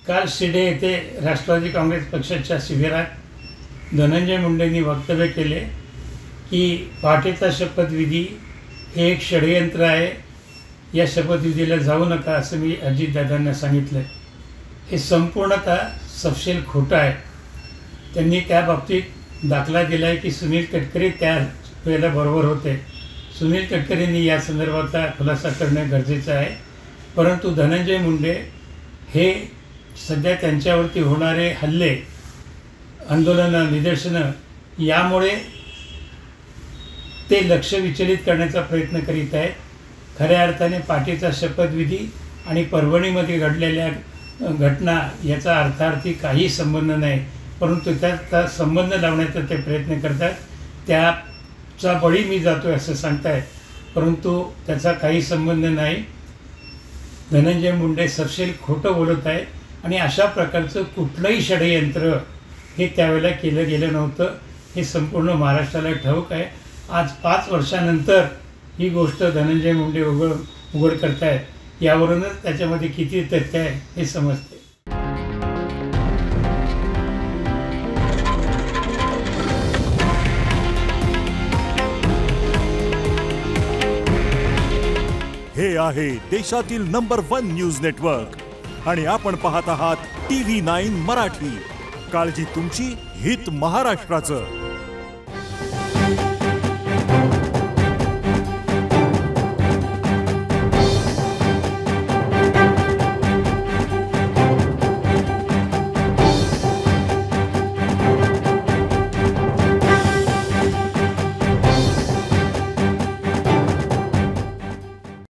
काल शिर्डी येथे राष्ट्रवादी काँग्रेस पक्षाच्या शिबिरात धनंजय मुंडेंनी वक्तव्य केले की पहाटेचा शपथविधी हे एक षडयंत्र आहे, या शपथविधीला जाऊ नका असं मी अजितदादांना सांगितलं. हे संपूर्णतः सपशेल खोटं आहे. त्यांनी त्या बाबतीत दाखला दिला आहे की सुनील तटकरे त्या वेळेला बरोबर होते. सुनील तटकरेंनी या संदर्भाचा खुलासा करणे गरजेचं आहे. परंतु धनंजय मुंडे हे सध्या त्यांच्यावरती होणारे हल्ले, आंदोलनं, निदर्शनं यामुळे ते लक्ष विचलित करण्याचा प्रयत्न करीत आहेत. खऱ्या अर्थाने पाटीचा शपथविधी आणि परभणीमध्ये घडलेल्या घटना याचा अर्थार्थी काही संबंध नाही, परंतु त्याचा संबंध लावण्याचा ते प्रयत्न करतात. त्याचा बळी मी जातो असं सांगतायत, परंतु त्याचा काही संबंध नाही. धनंजय मुंडे सपशेल खोटं बोलत आहे आणि अशा प्रकारचं कुठलंही षडयंत्र हे त्यावेळेला केलं गेलं नव्हतं. हे संपूर्ण महाराष्ट्राला ठाऊक आहे. आज 5 वर्षानंतर ही गोष्ट धनंजय मुंडे उघड करतायत. यावरूनच त्याच्यामध्ये किती तथ्य आहे हे समजते. हे आहे देशातील नंबर 1 न्यूज नेटवर्क आणि आपण पाहत आहात TV9 मराठी. काळजी तुमची, हित महाराष्ट्राचं.